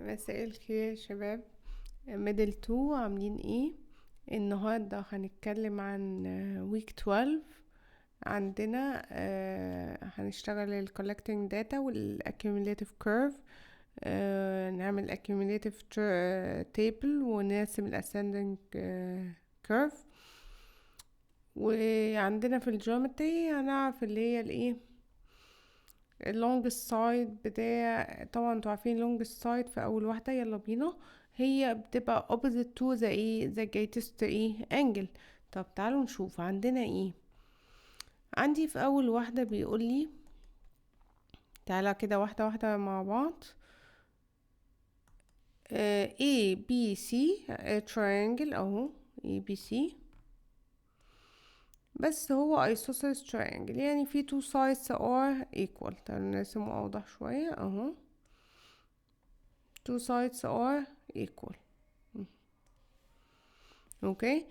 مساء الخير يا شباب. ميدل 2 عاملين ايه؟ النهاردة هنتكلم عن ويك 12. عندنا هنشتغل ال collecting data وال accumulative curve. نعمل accumulative table ونرسم ال ascending curve. وعندنا في الجيومتري هنعرف اللي هي الايه اللونجست سايد بتاع. طبعا انتوا عارفين longest side في اول واحدة. يلا بينا. هي بتبقى opposite to the greatest angle. طب تعالوا نشوف عندنا ايه. عندي في اول واحدة بيقولي تعالى كده واحدة واحدة مع بعض. A B C triangle اهو A B C، بس هو isosceles triangle يعني في two sides are equal. تعالوا نرسمه اوضح شوية اهو. two sides are equal. اوكي،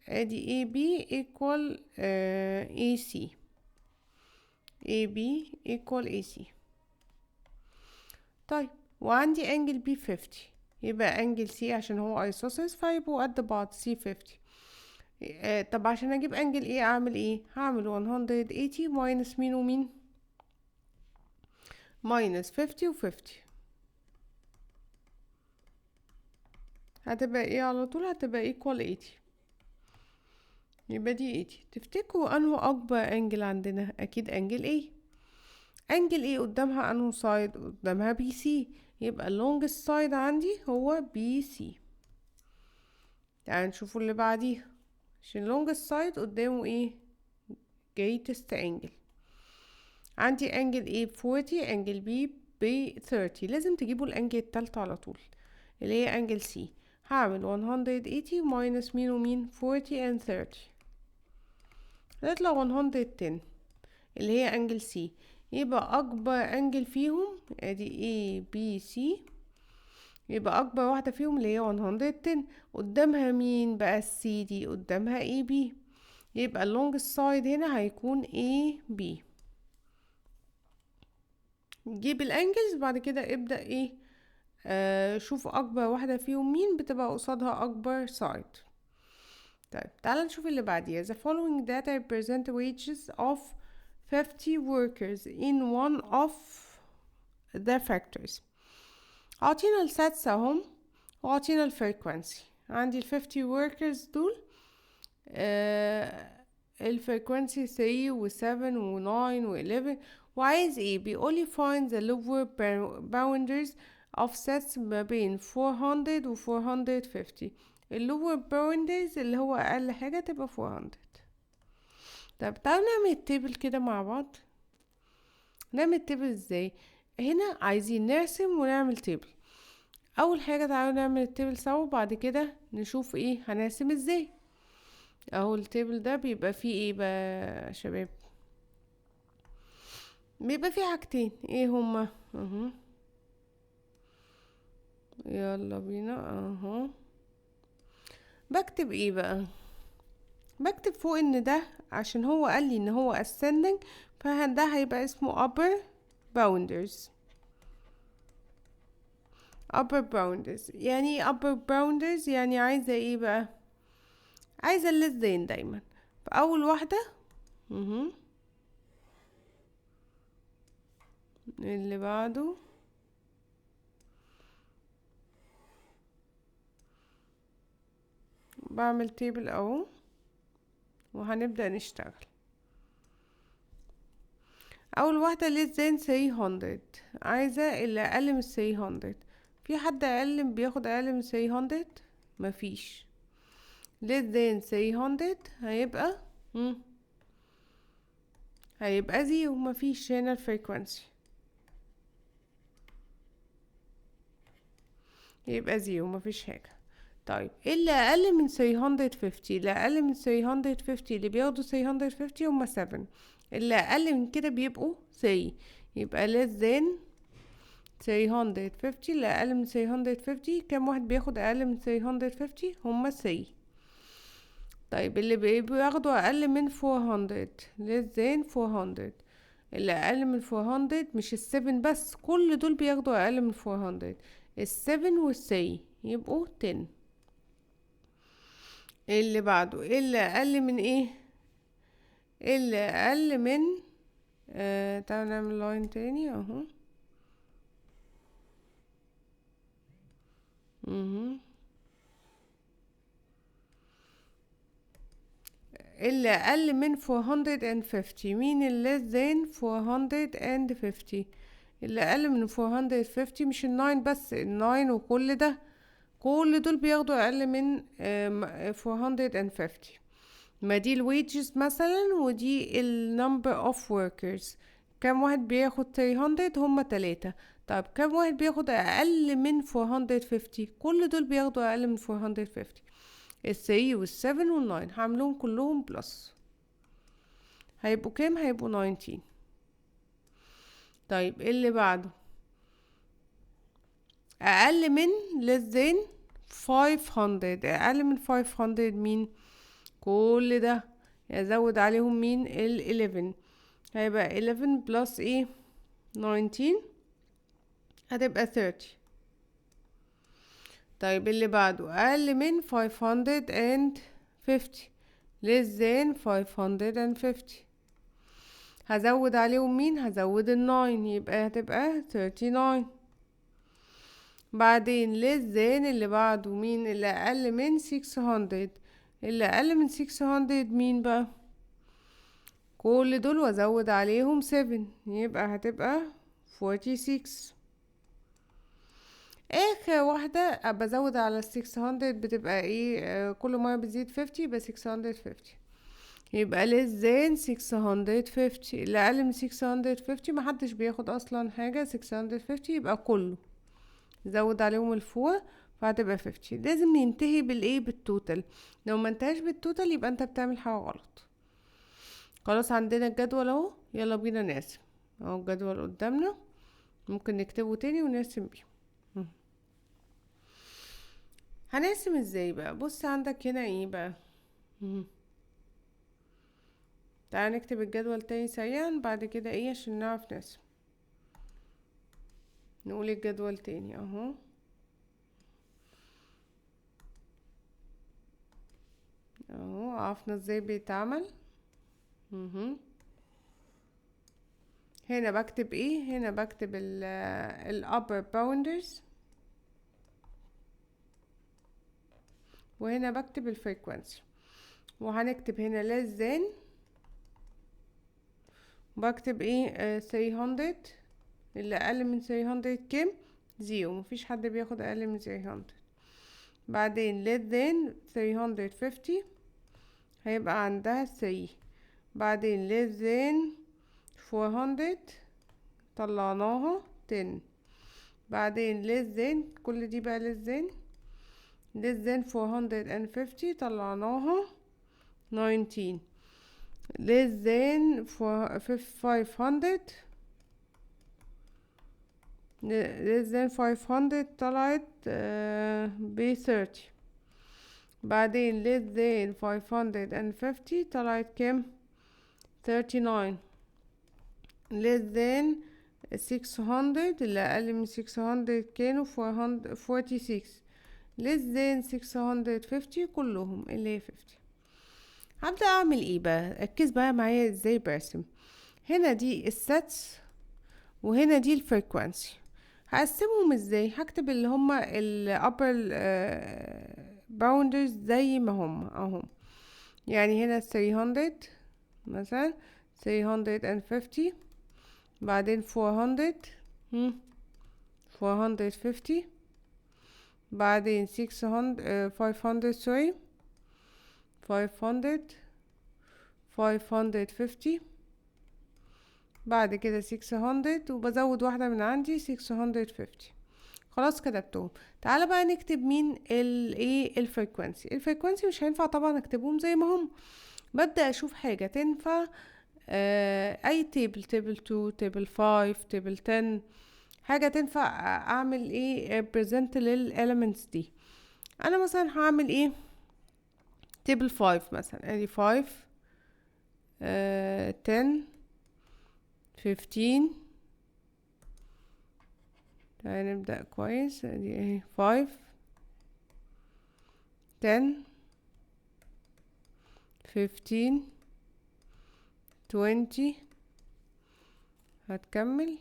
ادي AB equal AC. AB equal AC. طيب وعندي angle B 50، يبقى angle C عشان هو isosceles فيبقوا قد بعض C 50. طب عشان اجيب angle A اعمل ايه؟ هعمل 180 minus مين ومين؟ minus 50 و 50. هتبقى ايه على طول؟ هتبقى equal 80. يبقى دي 80. تفتكروا انه اكبر انجل عندنا؟ اكيد انجل ايه. انجل ايه قدامها انه سايد؟ قدامها بي سي، يبقى اللونجست سايد عندي هو بي سي. تعالوا نشوفوا اللي بعديها. عشان اللونجست سايد قدامه ايه؟ greatest angle. عندي انجل ايه ب 40، انجل بي ب 30. لازم تجيبوا الانجل التالتة على طول اللي هي انجل سي. هعمل 180 minus مين ومين؟ 40 and 30. هتطلع 110 اللي هي انجل سي. يبقى اكبر انجل فيهم ادي A B C، يبقى اكبر واحدة فيهم اللي هي 110. قدامها مين بقى السي دي؟ قدامها A B، يبقى اللونجست سايد هنا هيكون A B. جيب الانجلز بعد كده ابدأ ايه شوف اكبر واحدة فيهم مين بتبقى قصادها اكبر سايد. طيب تعالى نشوف اللي بعديها. The following data represent wages of 50 workers in one of the factors. عطينا الساتس اهم وعطينا الفريكوانسي. عندي ال 50 workers دول الفريكوانسي 3 و 7 و 9 و 11. وعايز ايه؟ بيقولي find the lower boundaries of sets ما بين 400 و 450. اللور boundaries اللي هو اقل حاجة تبقى 400. طب تعالوا نعمل التيبل كده مع بعض. نعمل التيبل ازاي؟ هنا عايزين نرسم ونعمل تيبل. اول حاجة تعالوا نعمل التيبل سوا، بعد كده نشوف ايه هنرسم ازاي. اهو التيبل ده بيبقى فيه ايه بقى يا شباب؟ بيبقى فيه حاجتين، ايه هما؟ اهو يلا بينا اهو. بكتب ايه بقى؟ بكتب فوق ان ده عشان هو قال لي ان هو ascending، فده هيبقى اسمه upper boundaries. upper boundaries يعني ايه upper boundaries؟ يعني عايزة ايه بقى؟ عايزة الليس دين دايما. فاول واحدة اللي بعده بعمل تيبل اهو وهنبدأ نشتغل. اول واحدة less than 300، عايزة اللي اقل من 300. في حد اقل بياخد اقل من 300؟ مفيش. less than 300 هيبقى زيرو، مفيش هنا الفريكوانسي، يبقى زيرو مفيش حاجة. طيب اللي اقل من 350، اللي اقل من 350 اللي بياخدوا 350 هما 7. اللي اقل من كده بيبقوا 3، يبقى less than 350. اللي اقل من 350 كم واحد بياخد اقل من 350؟ هما 3. طيب اللي بياخدوا اقل من 400 less than 400. اللي اقل من 400 مش ال7 بس، كل دول بياخدوا اقل من 400. ال7 وال3 يبقوا 10. اللي بعده اللي اقل من ايه؟ اللي اقل من تعالوا نعمل لاين تاني اهو. اللي اقل من 450. مين اللي less than 450؟ اللي اقل من 450 مش ال9 بس، ال9 وكل ده، كل دول بياخدوا اقل من 450. ما دي الويجز مثلا، ودي النمبر اوف workers. كم واحد بياخد 300؟ هما 3. طب كم واحد بياخد اقل من 450؟ كل دول بياخدوا اقل من 450. ال3 وال7 وال9 هعملهم كلهم بلس، هيبقوا كام؟ هيبقوا 19. طيب اللي بعده اقل من less than 500. اقل من 500 مين؟ كل ده يزود عليهم مين؟ ال11. هيبقى 11 بلس ايه؟ 19 هتبقى 30. طيب اللي بعده اقل من 550 less than 550. هزود عليهم مين؟ هزود ال9 يبقى هتبقى 39. بعدين less than اللي بعده مين؟ اللي اقل من 600. اللي اقل من 600 مين بقى؟ كل دول وازود عليهم 7 يبقى هتبقى 46. اخر واحدة بزود على 600 بتبقى ايه؟ كل ما بتزيد 50 يبقى 650. يبقى less than 650. اللي اقل من 650 محدش بياخد اصلا حاجة. 650 يبقى كله زود عليهم الفور فهتبقى 50. لازم ينتهي بالايه؟ بالتوتال. لو ما انتهاش بالتوتال يبقى انت بتعمل حاجة غلط. خلاص عندنا الجدول اهو، يلا بينا نقسم. اهو الجدول قدامنا، ممكن نكتبه تاني ونرسم بيه. هنقسم ازاي بقى؟ بص عندك هنا ايه بقى. تعال نكتب الجدول تاني سريعا بعد كده ايه عشان نعرف نقسم. نقول الجدول تاني اهو. اهو عرفنا ازاي بيتعمل. هنا بكتب ايه؟ هنا بكتب ال upper boundaries، وهنا بكتب الفريكوانسي. وهنكتب هنا less than، بكتب ايه؟ 300. اللي اقل من 300 كام؟ 0. مفيش حد بياخد اقل من 300. بعدين less than 350 هيبقى عندها 3. بعدين less than 400 طلعناها 10. بعدين less than كل دي بقى less than 450 طلعناها 19. less than 500 less than 500 طلعت ب 30. بعدين less than 550 طلعت كام؟ 39. less than 600 اللي اقل من 600 كانوا 46. less than 650 كلهم اللي هي 50. هبدأ اعمل ايه بقى؟ ركز بقى معايا ازاي برسم. هنا دي الساتس وهنا دي الفريكوانسي. هقسمهم ازاي؟ هكتب اللي هما ال upper boundaries زي ما هما اهم. يعني هنا 300 مثلا 350. بعدين 400 450. بعدين 600 500 sorry 500 550. بعد كده 600 وبزود واحدة من عندي 650. خلاص كتبتهم. تعالى بقى نكتب مين الايه؟ الفريكوانسي. الفريكوانسي مش هينفع طبعا اكتبهم زي ما هم. ببدأ اشوف حاجة تنفع اي تيبل 2 تيبل 5 تيبل 10 حاجة تنفع اعمل ايه بريزنت للاليمنتس دي. انا مثلا هعمل ايه؟ تيبل 5 مثلا ادي 5 10 15 هنبدأ كويس. ادي اهي 5 10 15 20 هتكمل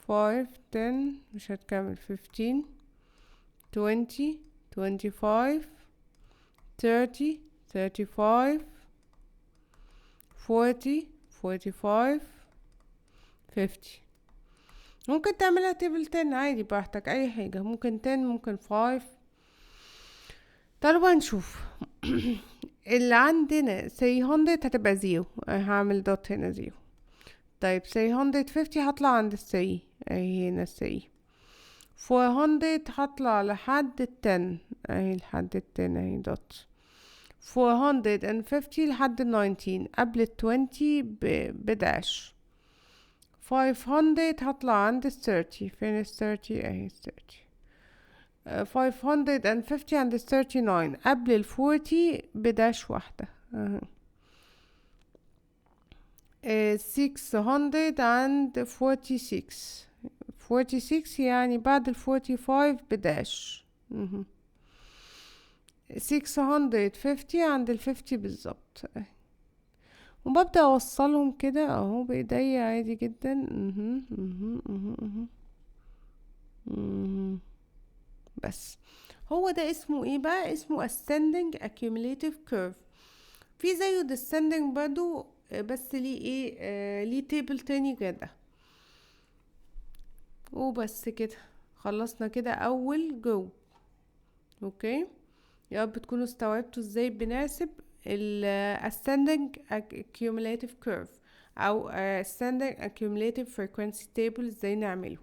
5 10 مش هتكمل 15 20 25 30 35 40 45 50. ممكن تعملها تيبل 10 عادي براحتك، اي حاجة، ممكن 10 ممكن 5. تعالوا بقى نشوف. اللي عندنا say 100 هتبقى 0، هعمل دوت هنا 0. طيب say 150 هطلع عند السي، اهي هنا السي. 400 هطلع لحد 10، اهي لحد 10 اهي دوت. 450 لحد 19 قبل 20 بداش. 500 هطلع عند 30، فين 30 اهي 30. 550 عند 39 قبل 40 بداش واحدة. 600 عند 46، 46 يعني بعد 45 بداش. 650 عند 50 بالظبط، وببدأ اوصلهم كده اهو بايديا عادي جدا. بس هو ده اسمه ايه بقى؟ اسمه ascending accumulative curve. في زيه descending برضو، بس ليه ايه، ليه تيبل تاني كده. وبس كده خلصنا كده اول جو. اوكي، يا رب تكونوا استوعبتوا ازاي بنحسب ال ascending accumulative curve او ascending accumulative frequency table ازاي نعمله.